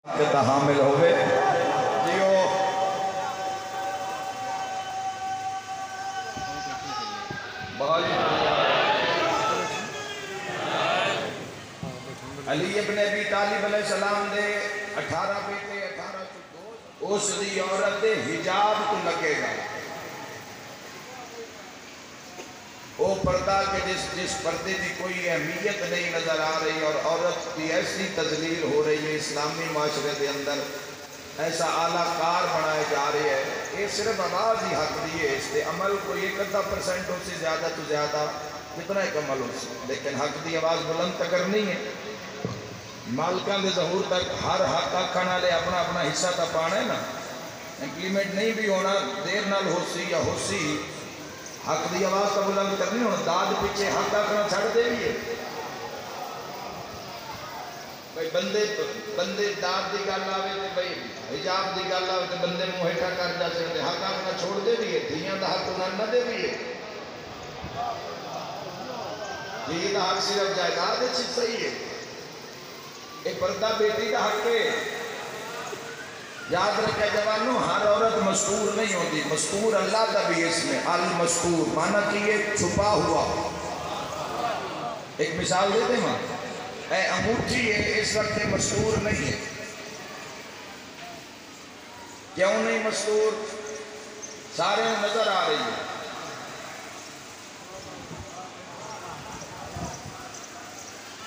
کہ حامل ہوئے جیو علی ابن ابی طالب علیہ السلام دے 18 بیٹے 18 چکو اس دی عورت دے حجاب تو لگے گا وہ پردہ کے جس پردے کی کوئی اہمیت نہیں نظر آ رہی اور عورت کی ایسی تذلیل ہو رہی ہے اسلامی معاشرے کے اندر ایسا اعلیٰ کار بنائے جا رہے ہیں یہ صرف آواز ہی حق دی ہے اس کے عمل کو 1% ہو سے زیادہ تو زیادہ کتنا ایک عمل ہو سے لیکن حق دی آواز بلند تک کرنی ہے مالکان دے ظہور تک ہر حق آکھانا لے اپنا اپنا حصہ تا پانا ہے نا امپلیمنٹ نہیں بھی ہونا دیر نال ہو سی یا ہو سی حق دی آواز تا بلند کرنی ہونا داد پیچھے حق آکھنا چھڑ دے بھی ہے بھئی بندے داد دی گال آوے تے بھئی حجاب دی گال آوے تے بندے موہٹا کر جا سکتے حق آکھنا چھوڑ دے بھی ہے دھیاں دا حق انہاں نہ دے بھی ہے یہ دا حق صرف جائیداد ہے چیز صحیح ہے ایک پردہ بیٹی کا حق ہے یاد رکھے جوانوں ہر عورت مستور نہیں ہوتی مستور اللہ کا بھی اس میں المستور معنی کہ یہ چھپا ہوا ایک مثال دیتے ہیں اے انگوٹھی ہے اس وقت مستور نہیں ہے کیوں نہیں مستور سارے نظر آ رہی ہے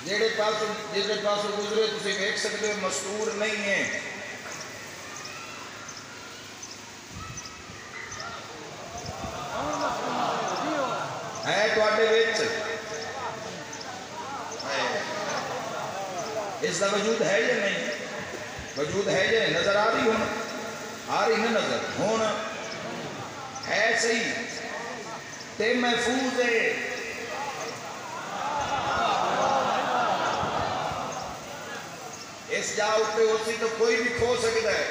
جیڑے پاسوں گزرے تُسے دیکھ سکتے مستور نہیں ہے ہے تو آٹے ویچ اس کا وجود ہے یا نہیں وجود ہے یا نظر آ رہی ہونا آ رہی ہے نظر ہونا ہے صحیح تے محفوظ ہے اس جاؤ پہ ہوتی تو کوئی بھی کھو سکتا ہے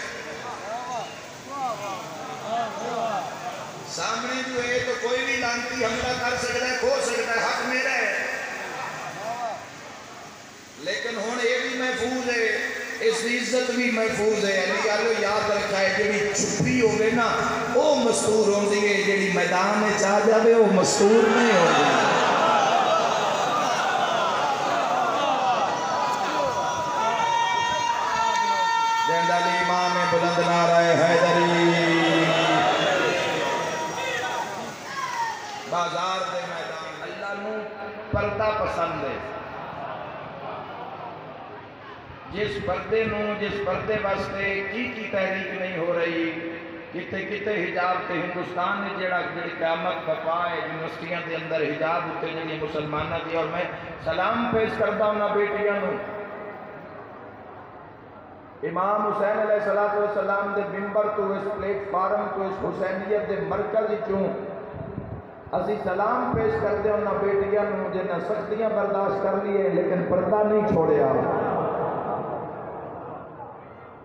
سامنے جو ہے تو کوئی بھی لانتی حملہ کر سکتا ہے کھو سکتا ہے حق میرا ہے لیکن ہون یہ بھی محفوظ ہے اس کی عزت بھی محفوظ ہے علی آلو یاد رکھا ہے جڑی چھپی ہوگے نا وہ مستور ہوندی ہے جڑی میدان میں چاہ جاوے وہ مستور نہیں ہوندی جندالی امام بلند نعرہ حیدری بازار دے میدان اللہ نو پردہ پسند ہے جس پردے واسطے کی تحریک نہیں ہو رہی کتے حجاب تے ہندوستان نے جڑی قیامت بپا ہے یونیورسٹیاں دے اندر حجاب ہوتے جڑی مسلمانہ دی اور میں سلام پیش کرتا ہوں نا بیٹیاں نو امام حسین علیہ السلام دے منبر تو اس پلیٹ فارم تو اس حسینیت دے مرکز کیوں اسی سلام پیش کرتے ہیں انہاں بیٹیاں نو جنہاں سختیاں برداشت کر لیے لیکن پردہ نہیں چھوڑیا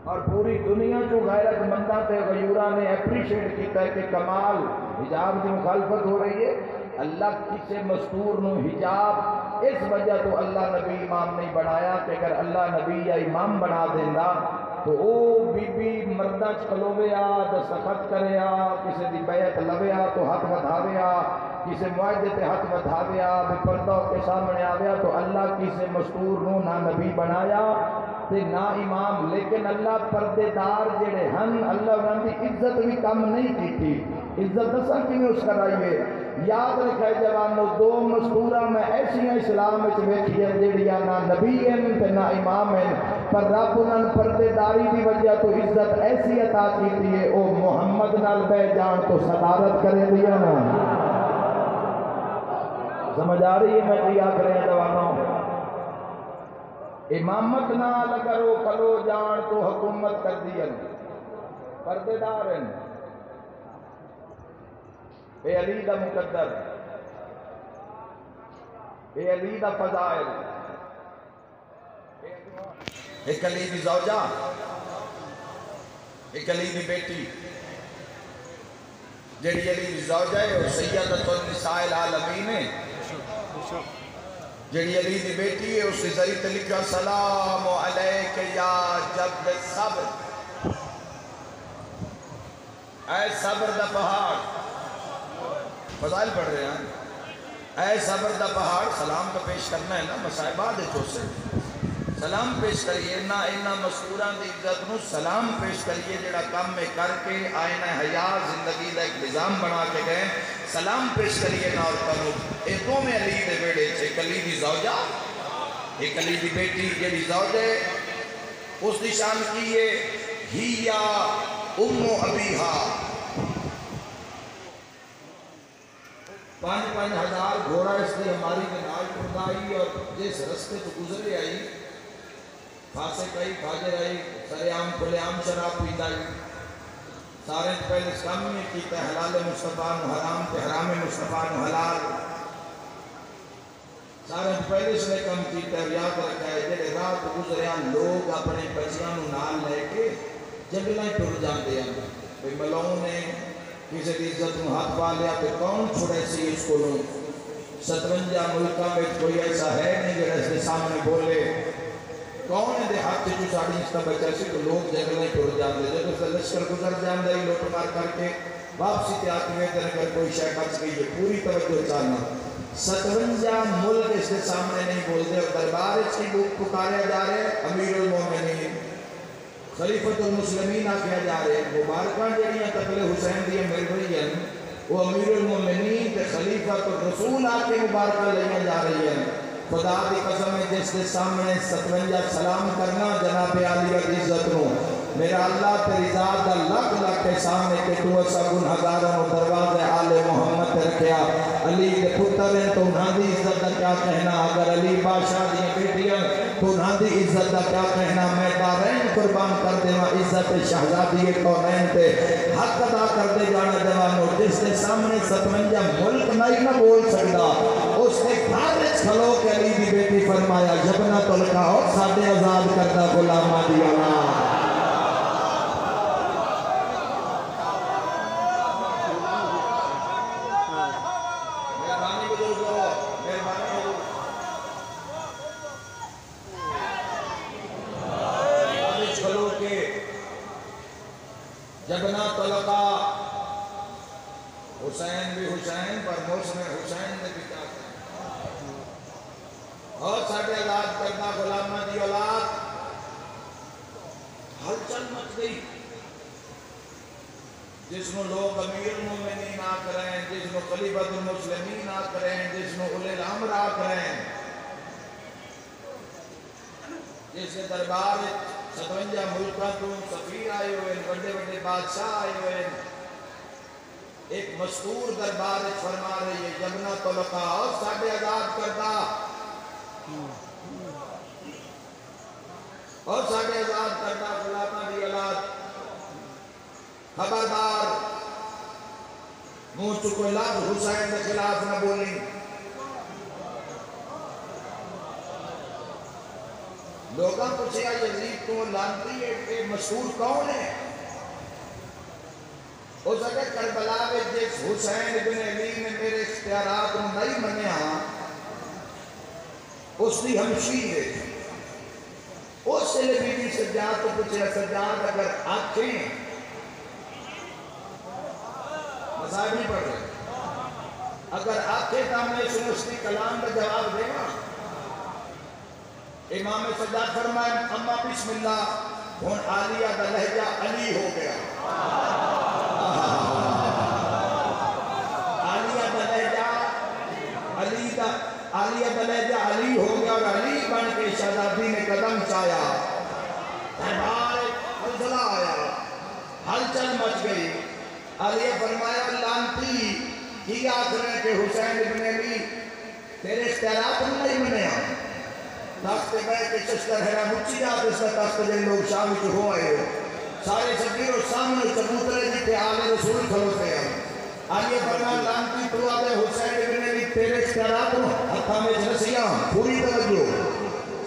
اور پوری دنیا جو غیرت مندہ تے غیورہ نے اپریشیٹ کیتا ہے کہ کمال حجاب کی مخالفت ہو رہی ہے اللہ کسے مستور نو حجاب اس وجہ تو اللہ نبی امام نہیں بنایا کہ اگر اللہ نبی یا امام بنا دینا تو او بی بی مردہ چکلوے آ دستخط کرے آ کسے دی بیعت لوے آ تو ہاتھ بدھاوے آ کسے معاہدے تے ہاتھ بدھاوے آ بے پردہ کے سامنے آوے تو اللہ کسے مستور نو نہ نبی بنایا تے نہ امام لیکن اللہ پردے دار جڑے ہن اللہ انہاں دی عزت بھی کم نہیں کیتی عزت دساں کیویں اس کرائیے یاد رکھے جوانو دو مستورہ میں ایسی اسلام وچ ویکھی ہیں جڑیاں نہ نبی ہیں تے نہ امام ہیں پر رب انہاں پردے داری دی وجہ تو عزت ایسی عطا کیتی ہے او محمد نال بہ جان تو صدارت کرے دیا نا سمجھ آ رہی ہے میں کیا کرے جوانوں امامت نال اگر وہ کلو جان تو حکومت کر دیا پردے دار ہیں اے علی دا مقدر اے علی دا فضائل ایک علی دی زوجہ ایک علی دی بیٹی جڑی علی دی زوجہ ہے وہ سیدۃ النساء العالمین ہے جڑی علی دی بیٹی ہے اس کی ذریعے لکھا سلام علیک یا جبل صبر، اے صبر دا پہاڑ، فضائل پڑھ رہے ہیں، اے صبر دا پہاڑ، سلام کا پیش کرنا ہے نا مصائبات ہے تو سے سلام پیش کریے نا اینا مذکوران دی عزت نو سلام پیش کریے جڑا کام میں کر کے آئینہ حیا زندگی دا ایک نظام بنا کے گئے سلام پیش کریے نا اور کنو اے دو میں علی دے بیڑے چھے ایک علی دی زوجہ ایک علی دی بیٹی جیڑی زوجہ اس دی شان کیے ہیا ام ابیہا 5,000 گھوڑا اس نے ہماری کے نال پردائی اور جس رستے تو گزرے آئی فاسق آئی فاجر آئی سریعام کلیام شراب پیدائی سارے پہلے اسلام میں کیتا ہے حلال مصطفیٰ نو حرام تے حرام مصطفیٰ نو حلال سارے پہلے اس نے کم کیتا ہے یاد رکھا ہے جڑے رات گزریاں لوگ اپنے بچیاں نو نال لے کے جنگلیں ٹر جاندے ہیں بھئی ملعون نے کسی دی عزت نو ہاتھ پا لیا کہ کون چھوڑے سی اس کو لوں 57 ملکہ میں کوئی ایسا ہے نہیں جڑا اس کے سامنے بولے کون ہے دے ہاتھ جو ساڑی اس کا بچہ سی تو لوگ جنگلیں ٹوڑ جاندے جب اس لشکر گزر جاندے ہی لوٹ مار کر کے واپسی تے آتی میں تیرے کر کوئی شے بچ گئی ہے پوری توجہ چاہنا 57 ملک اس کے سامنے نہیں بول دے اور دربار اس کی لوگ پکارے جا رہے ہیں امیر المومنین خلیفۃ المسلمین آکیا جا رہے ہیں مبارکان جڑیاں قتل حسین دیئے مل رہی ہیں وہ امیر المومنین تے خلیفۃ الرسول آکے مبارکہ لیا جا رہی ہیں خدا دی قسم ہے جس کے سامنے 57 سلام کرنا جناب علی عزت نو میرا اللہ تیری ذات دا لکھ لکھ کے سامنے کہ تو ایسا گنہگاروں و دروازے آل محمد تے رکھیا علی دے پتر ہیں تو انہاں دی عزت دا کیا کہنا اگر علی بادشاہ دی بیٹیاں تو انہاں دی عزت دا کیا کہنا میں دارین قربان کر دیواں عزت شہزادی کونین تے حق ادا کر دے جانا جوانو جس کے سامنے 57 ملک نہیں نہ بول سکتا اس نے خارج کھلو کے علی دی بیٹی فرمایا جبنا تلکا اور سادے آزاد کردہ غلامہ دی اولاد جبنا طلقا حسین بھی حسین پر موسم حسین نے بھی کیا اور ساڑھے اولاد کرنا غلامہ دی اولاد ہلچل مچ گئی جس نو لوگ امیر المومنین آ کریں جس نو خلیفۃ المسلمین آ کریں جس نو اولی الامر آ کریں جس کے دربار 57 ملکہ تو سفیر آئے ہوئے بڑے بڑے بادشاہ آئے ہوئے ایک مشہور دربار فرما رہی ہے جبنا طلقا اور ساڑھے آزاد کردہ اور ساڑھے آزاد کردہ غلامہ دی اولاد خبردار منہ چکو لفظ حسین کے خلاف نہ بولی لوگاں پوچھے یزید تو لانتی ہے کہ مشہور کون ہے اس اگر کربلا میں جس حسین ابن علی نے میرے اختیارات کو نہیں منیا اس کی ہمشیر ہے اس سے بی بی سجاد تو پوچھے سجاد اگر آنکھیں مسائل نہیں پڑھ رہے اگر آنکھیں سامنے سنستی کلام کا جواب دے گا امام سجاد فرمائے اما بسم اللہ ہون عالیہ دا لہجہ علی ہو گیا عالیہ دا لہجہ علی ہو گیا اور علی بن کے شہزادی نے قدم چایا دربار حلزلہ آیا ہلچل مچ گئی علیہ فرمایا لانتی کی آخر ہے کہ حسین ابن علی تیرے اختیارات نہیں منیا تخت بیٹھ کے ششتر ہے مچی جات اس کا تخت جن لوگ شامی جو ہو آئے ہو سارے شکیر و سامنے چبوترے جیتے آل رسول کھلوتے ہیں آئیے فرمان لانتی تو آدھے حسین ابن علی تیرے اختیارات حقا میں جنسیاں پوری توجہ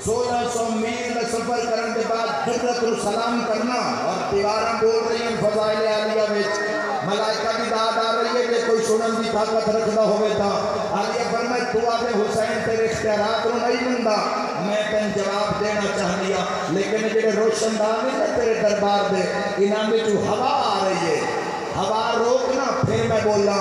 1600 میل سفر کرنے کے بعد حضرت السلام کرنا اور دیواراں بول رہی ہیں فضائل عالیہ میں ملائکہ دی داد آ رہی ہے کہ کوئی سنن دی طاقت رکھنا ہوئے تھا عالیہ فرمائے تو آدھے حسین تیرے اختیارات رو نہیں مندہ میں تین جواب دینا چاہ لیا لیکن جڑے روشن دان ہے تیرے دربار دے انہاں میں جو ہوا آ رہی ہے ہوا روکنا پھر میں بولا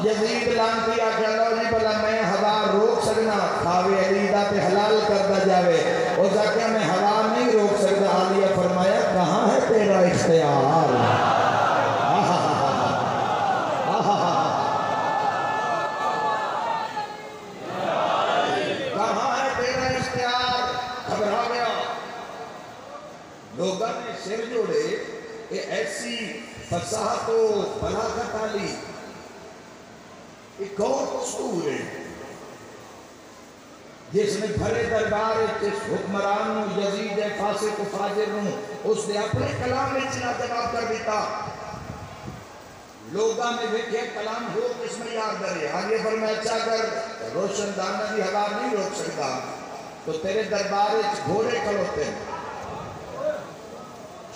یزید لانتی آکھا اللہ جی بلا میں ہوا روک سکنا خواہ علی دا تے حلال کردہ جاوے اور جاکہ میں ہوا نہیں روک سکتا عالیہ فرمایا کہاں ہے تیرا اختیار کہاں ہے تیرا اختیار گھبرا گیا لوگوں نے سر جوڑے کہ ایسی فصاحت و بلاغت علی ایک اور مستور ہے جس نے بھرے دربار جس حکمران یزید فاسق و فاجر اس نے اپنے کلام میں چنا جواب کر دیتا لوگاں میں دیکھے کلام ہو کس میں یاد کرے آگے فرمایا اچھا اگر روشن دانہ بھی ہوا نہیں روک سکتا تو تیرے دربار گھوڑے کھڑوتے ہیں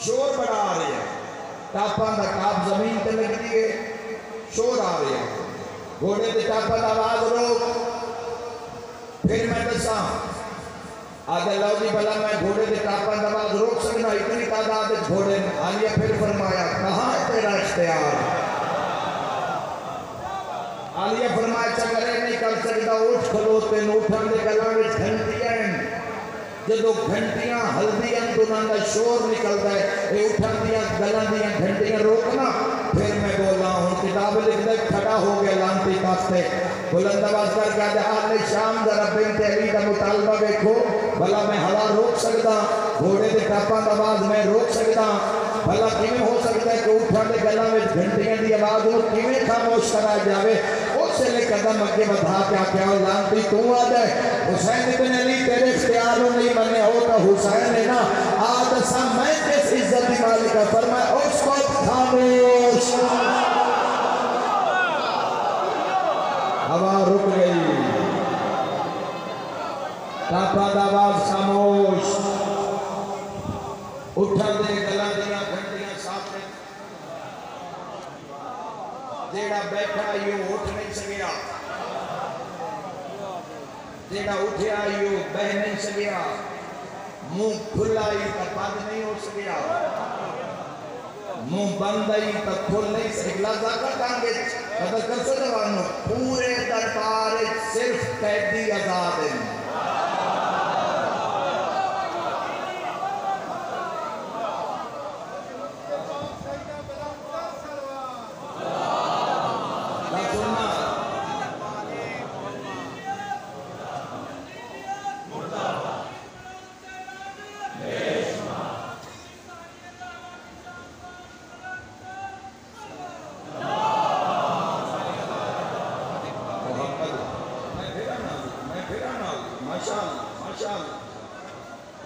شور بڑا آ رہی ہے ٹاپاں دا ٹاپ زمین تے لگ دیئے شور آ رہی ہے گھوڑے دے ٹاپاں دا آواز روک پھر میں دسا آدھے اللہ جی بلا میں گھوڑے دے ٹاپاں دا آواز روک سکنا اتنی تعداد گھوڑے آلیہ پھر فرمایا کہاں ہے تیرا اختیار آلیہ فرمایا چکرے نہیں کر سکتا اٹھ کھلوتے نوٹھان دے گلاں وچ گھنٹیاں جدو گھنٹیاں ہلدیاں دنان دا شور نکلتا ہے اے اٹھان دیا گلاں دیا گھنٹیاں روکنا پھر میں بولا ہوں کتاب لکھ دے کھڑا ہو گیا لانتی کافتے بلند آواز کر کے آل شام ذرا بنت علی کا مطالبہ دیکھو بھلا میں ہوا روک سکتا گھوڑے دے ٹاپاں دا آواز میں روک سکتا بھلا کیویں ہو سکتا ہے کہ اٹھان دے گلاں وچ گھنٹیاں دی آواز ہو کیویں خاموش کرا جاوے اس سے لے قدم اگے بڑھا کے کیا لانتی تو آ جائے حسین ابن علی تیرے اختیاروں نہیں منے ہو تو حسین ہے نا آج سا میں کس عزت کی مالکہ فرمائے اس کو خاموش ہوا رک گئی ٹاپا داواز خاموش اٹھا دے گلا دیا گھنٹیاں صاف رہے جیڑا بیٹھا یہ اٹھ نہیں سکیا جیڑا اٹھیا یہ بہ نہیں سکیا منہ کھلا ہی تا بند نہیں ہو سکیا منہ بند ہی تا کھل نہیں سکیا لازاکہ کانگے قدر کر سو جوانو پورے دربار صرف قیدی آزاد ہیں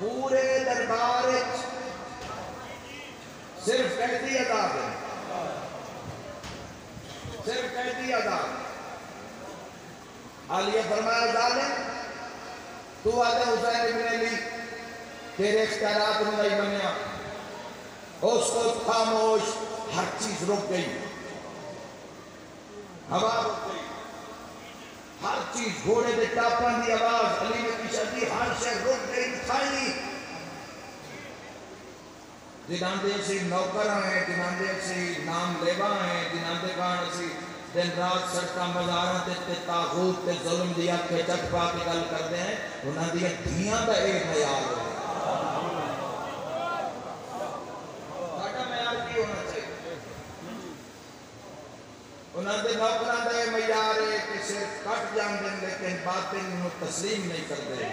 پورے دربار صرف قیدی آزاد ہے صرف قیدی آزاد عالیہ فرمایا ظالم تو آدھے حسین ابن علی تیرے اختیارات میں نہیں بنیا اس کو خاموش ہر چیز رک گئی ہوا رک گئی ہر چیز گھوڑے دے ٹاپان دی آواز علی میں پیشہ دی ہر شہر رک گئی کھائی جنہاں دے اسی نوکر ہیں جنہاں دے اسی نام لیبا ہیں جنہاں دے کہاں اسی دن رات سڑکا مزارہ تے تاغوت تے ظلم دیا کے چک پا کے گل کر دے ہیں انہاں دیا دھیاں دا ایک معیار ہے ساڑھا معیار کی ہونا چاہیے انہاں دے نوکران دے معیار ہے کہ صرف کٹ جان دیں لیکن باطن انہوں تسلیم نہیں کر دے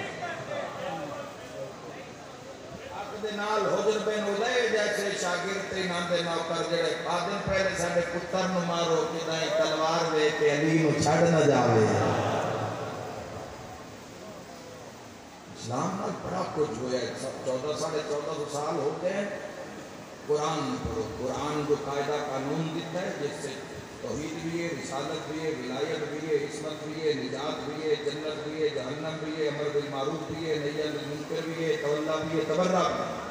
دے نال حجر بن علیہ جیسے شاگرد انہاں دے نوکر جڑے آدم پہلے ساڑھے پتر نو مارو کہ دائیں تلوار وے کہ علی نو چھڑ نہ جاوے اسلام نال بڑا کچھ ہویا ہے سب 14,500 سال ہو گئے ہیں قرآن پڑھو قرآن جو قاعدہ قانون دیتا ہے جس سے توحید بھی ہے رسالت بھی ہے ولایت بھی ہے عصمت بھی ہے نجات بھی ہے جنت بھی ہے جہنم بھی ہے امر بالمعروف بھی ہے نہی عن المنکر بھی ہے تولا بھی ہے تبرہ بھی ہے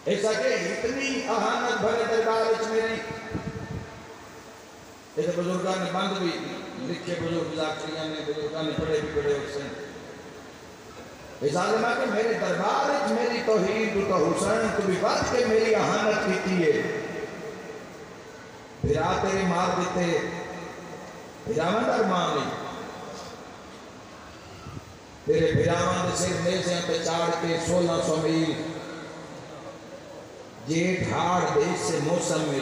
ایسا کہ اتنی اہانت بھرے دربار اس میری ایسے بزرگاں نے بند بھی لکھے بزرگ ذاکریہ نے بزرگاں نے پڑھے بھی پڑھے حسین اس عالمہ کہ میرے دربار اس میری توحید تو حسین تو بھی بات کہ میری اہانت کیتی ہے بھرا تیرے مار دیتے بھراوان ارمان نہیں تیرے بھراوان دے صرف نیزیاں پہ چاڑ کے 1600 میل جیٹ ہاڑ دیش سے موسم میں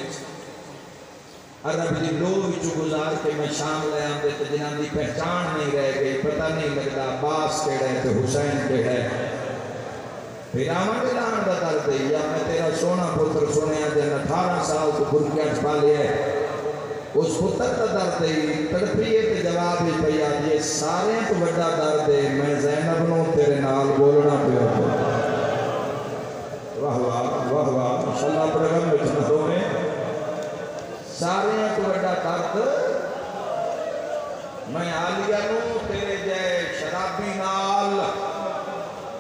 عرب دی لو وچو گزار کے میں شام لے آن دیتے جنہاں دی پہچان نہیں رہ گئی پتہ نہیں لگتا عباس کے رہے تو حسین کے ہے بھراوان دے لان دا در دے یا میں تیرا سونا پتر سونے جن 18 سال تو برکیاں چھپا لیا ہے اس پتر دا در دے تڑپیے کے جواب ہی پیا یہ سارے تو بڑا در دے میں زینب نو تیرے نال بولنا پیا واہ واہ واہ واہ ماشاءاللہ پروگرام میں چنہوں میں سارے تو بڑا درد میں عالیہ نو تیرے جائے شرابی نال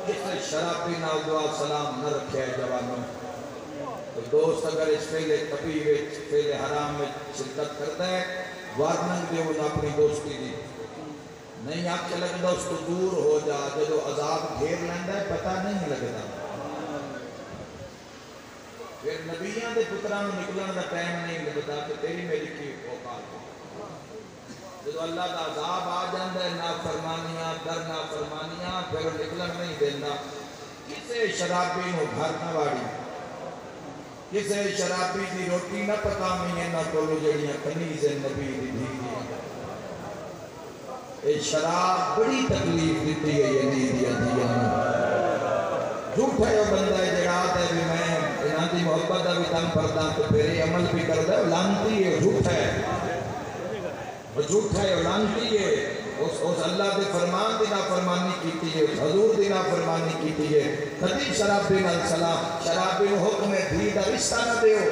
کس نے شرابی نال دعا سلام نہ رکھے ہے جوانوں تو دوست اگر اس فیلے کبھی فیلے حرام میں شرکت کرتا ہے وارننگ دے انہوں اپنی دوستی دی نہیں آپ کے لگ دوست دور ہو جا جو عذاب گھیر لیندہ ہے پتہ نہیں لگتا پھر نبیان دے پتران نکلن دا ٹائم نہیں لگتا کہ تیری میری کی اوقات جب اللہ دا عذاب آ جاندہ ہے نافرمانیاں در نافرمانیاں پھر نکلن نہیں دینا کسے شرابی نو گھر نہ واڑی کسے شرابی دی روٹی نہ پکامی ہے نہ کولو جڑیاں کنیز نبی دی دھی اے شراب بڑی تکلیف دیتی ہے یہ نیدیاں دیاں جھوٹ ہے وہ بندہ ہے جڑات ہے بھی میں انہاں دی محبت دا بھی تم پردہ تو پھر عمل بھی کر دے لانتی ہے جھوٹ ہے وہ جھوٹ ہے وہ لانتی ہے اس اللہ دے فرمان دی نافرمانی کیتی ہے اس حضور دی نافرمانی کیتی ہے کدی شرابی نال سلام شرابی نو حکم دھی دا رشتہ نہ دیو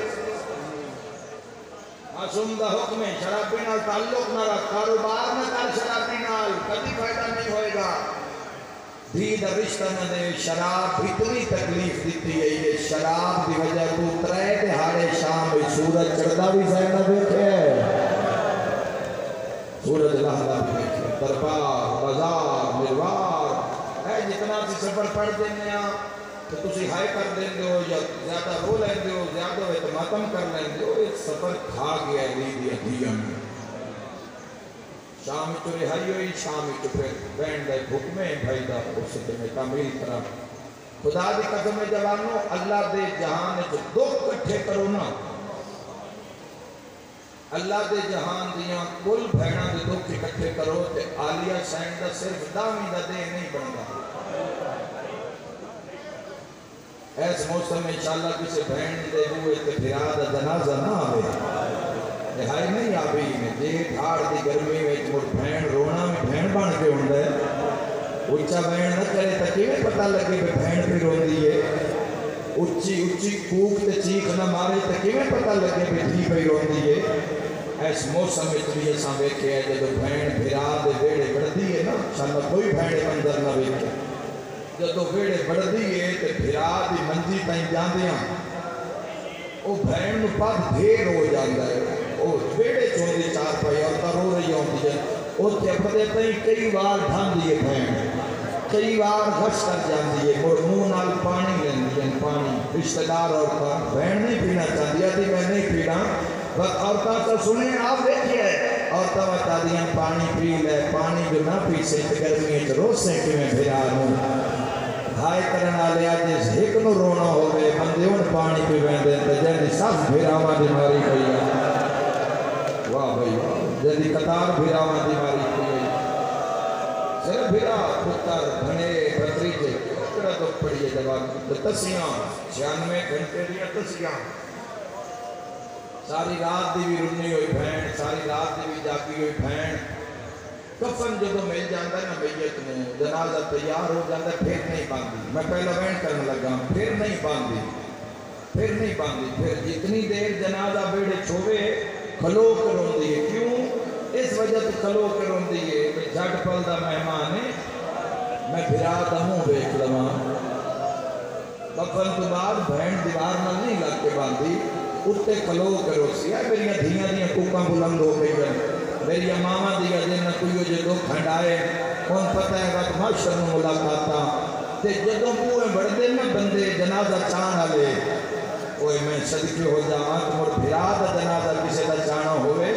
معصوم دا حکم شرابی نال تعلق نہ رکھ کاروبار نہ کر شرابی نال کدی فائدہ نہیں ہوئے گا دھی دا رشتہ نہ دے شراب اتنی تکلیف دیتی ہے یہ شراب دی وجہ تو ترے دہاڑے شام بھی سورج چڑھتا بھی زینب دیکھے سورج لہدا بھی دیکھے دربار بازار مروار ہے جتنا سی سفر پڑھ دینے ہیں تو تسی ہائے کر دینے ہو یا زیادہ رو لیندے ہو زیادہ اعتماتم کر لیندے ہو ایک سفر کھا گیا ہے لیدیا دیا میں شامی تو رہائی ہوئی شامی تو پھر بینڈ ہے حکمیں بھائی دا اس سے میں کامل کرا خدا دی قسم جوانوں اللہ دے جہان جو دو کٹھے کرو نا اللہ دے جہان دیاں کل بھیڑاں دے دو کٹھے کرو تے عالیہ سینڈ دا صرف دامی دا دے نہیں بنگا ایس موسم انشاءاللہ کسی بھین دے ہوئے تے پھرا دا جنازہ نہ آوے دہائی نہیں آبی میں جیٹ ہاڑ دی گرمی میں مڑ بھین رونا میں بھین بان کے ہوندہ ہے اچھا بھین نہ کرے تکیویں پتہ لگے کہ بھین پہ رو دی ہے اچھی کوک تے چیخ نہ مارے تکیویں پتہ لگے کہ دھی پہ رو دی ہے ایس موسم میں تو یہ ساں بیٹھے ہے جب بھین بھرا دے بیڑے بڑھ دی ہے نا شاید کوئی بھین اندر نہ بیٹھے جب بیڑے بڑھ دی ہے تو بھرا دی منجی تائیں جان دیاں وہ بھین نو پاک دھیر ہو جاندہ ہے وہ بیڑے چوندی چار پائی اور رو رہی ہوندی ہے وہ تیپتے تائیں کئی بار ڈھان دیئے بھین کئی بار غش کر جاندی ہے اور منہ نال پانی لیندی ہے پانی رشتہ دار عورتاں بھین نہیں پینا چاہتی ہے میں نہیں پینا بس عورتاں تو سنیں آپ دیکھئے عورتاں بتا دیاں پانی پی لے پانی جو نہ پی سے گرمی ہے روز سے کہ میں بھرا ہوں ہائے کرنا لیا جس ایک نو رونا ہوئے بندے ان پانی پی بیندے تو جیدی سب بھیراما دیماری کوئی ہے واہ بھائی جیدی قطار بھیراما دیماری کوئی ہے صرف بھیرا پتر بھنے بطریجے کڑا دکھ پڑیے جواب تسیاں 96 گھنٹے دیا تسیاں ساری رات دی بھی رنی ہوئی بھین ساری رات دی بھی جاگی ہوئی بھین کفن جو تو مل جاندہ ہے نا میت میں جنازہ تیار ہو جاندہ ہے پھر نہیں باندھی میں پہلا وین کرنے لگا پھر نہیں باندھی پھر جتنی دیر جنازہ بیڑے چھوڑے کھلو کر ہوں دیئے کیوں اس وجہ تو کھلو کر ہوں دیئے کہ جھٹ پل دا مہمان ہے میں بھرا دا ہوں بیک لما کفن تو بعد بہن دیوار نہ نہیں لگ کے باندھی اتے کھلو کرو سی ہے میری دھیاں دیاں کوکاں بلند ہو گئی ہیں میری ماما دیا جن کوئی جو دو کھنڈائے ان پتہ ہے وقت محشر میں ملاقاتا تے جدوں موئے بڑھدے میں بندے جنازہ چان آلے اوے میں صدقے ہو جاواں تو مڑ بھرا دا جنازہ کسے دا چانا ہوئے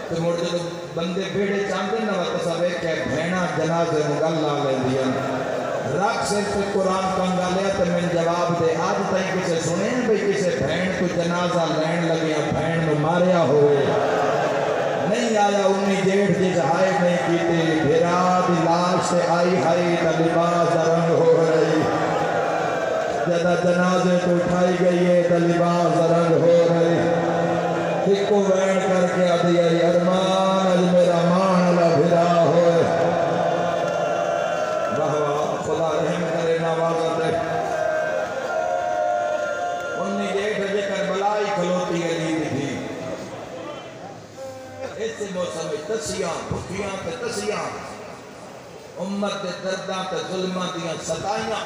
تو مڑ جدوں بندے بیڑے چاندے نہ وقت سوے کہ بھینا جنازے مگل لا لے دیا رکھ سے پہ قرآن کنگا لیا تو میں جواب دے آج تائیں کسے سنے ہیں بھئی کسے بھین کو جنازہ لین لگیا بھین میں ماریا ہوئے نہیں آیا انہی جیڑ جس ہائے نہیں کیتے بھیرا دی لاش سے آئی ہائی تا لباس رنگ ہو رہی جدہ جنازے تو اٹھائی گئی ہے تا لباس رنگ ہو رہی ایک کو وین کر کے آدھی آئی ارمان اج میرا مان اللہ بھیرا ہوئے خدا رحم کرے نوازت ہے انہی ایک بجے کربلائی کھلوتی علی تھی اس موسم تسیاں بھکیاں تے تسیاں امت تے درداں تے ظلمہ دیاں ستائیاں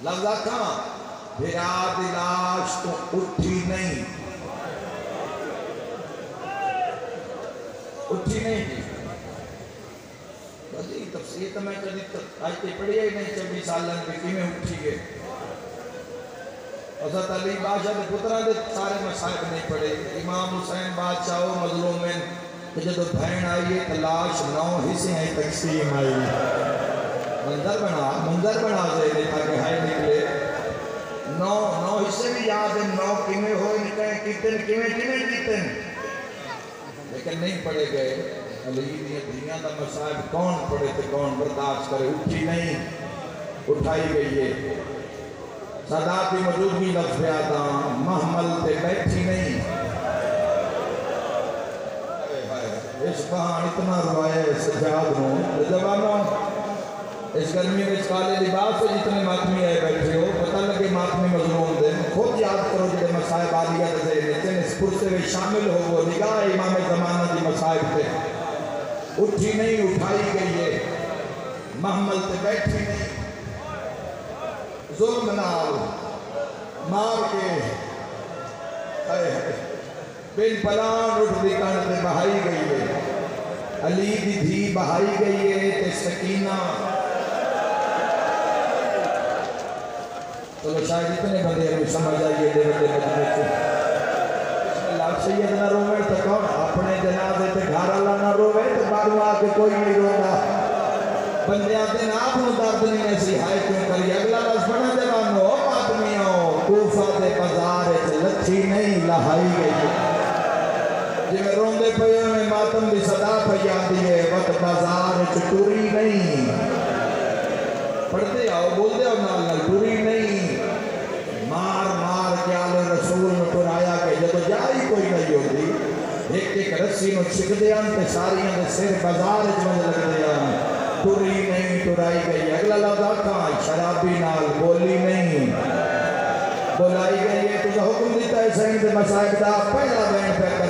لفظہ کھاں بھرا دی لاش تو اٹھی نہیں تھی بلی تفسیر تو میں کدی آئیتے پڑھی ہی نہیں 24 سالن کے کی میں اٹھی گئے حضرت علی بادشاہ کے پترہ دے سارے مسائب نہیں پڑھے امام حسین بادشاہ و مظلومین کہ جب بھین آئیے تلاش 9 حصے ہیں تقسیم آئی منظر بنا دے تاکہ ہائے نکلے 9 حصے بھی یاد ہیں 9 کیمیں ہوئے نکلیں کیتن لیکن نہیں پڑھے گئے علی دنیا دا مسائب کون پڑھے تھے کون برداشت کرے اٹھی نہیں اٹھائی گئی ہے صداتی موجودگی لفظ آتا محمل تے بیٹھی نہیں اس بہان اتنا روائے سجاد نو جوانوں اس گرمی میں اس کالے لباس سے جتنے ماتمی آئے بیٹھے ہو پتہ لگے ماتمی مظلوم دے خود یاد کرو جتے مسائب آلیہ دے لیکن اس پرسے میں شامل ہو وہ نگاہ امام زمانہ دی مسائب تے اٹھی نہیں اٹھائی گئی ہے محمل تے بیٹھی نہیں ظلم نال مار کے بن پلان اٹھ دکان تے بہائی گئی ہے علی دی دھی بہائی گئی ہے تے سکینہ تو شاید اتنے بندے ہمیں سمجھ آئیے دے بندے مجموع سے بسم اللہ سیدنا روے تو کون اپنے جنازے تے گھر اللہ نہ روے تو بارو آکے کوئی نہیں رونا بندے آتے نا آپ نو درد نہیں ایسی ہائے کیوں کری اگلا لفظ پڑھا جوانو آدمیوں کوفہ دے بازار لچھی نہیں لہائی گئی جی میں روندے پہے میں ماتم بھی صدا پہ آدھی ہے وقت بازار چٹوری نہیں پڑھتے آؤ بولتے آؤ نال ٹوری نہیں مار کے آلے رسول میں ٹرایا کہ جب جائی کوئی نہیں ہوتی ایک رسی میں چھک دیا تے ساریاں دے سر بازار جمج لگ دیا ٹوری نہیں ٹرائی گئی اگلا لفظ آکھاں شرابی نال بولی نہیں بولائی گئی ہے تو حکم دیتا ہے سین دے مسائب دا پہلا بین پہ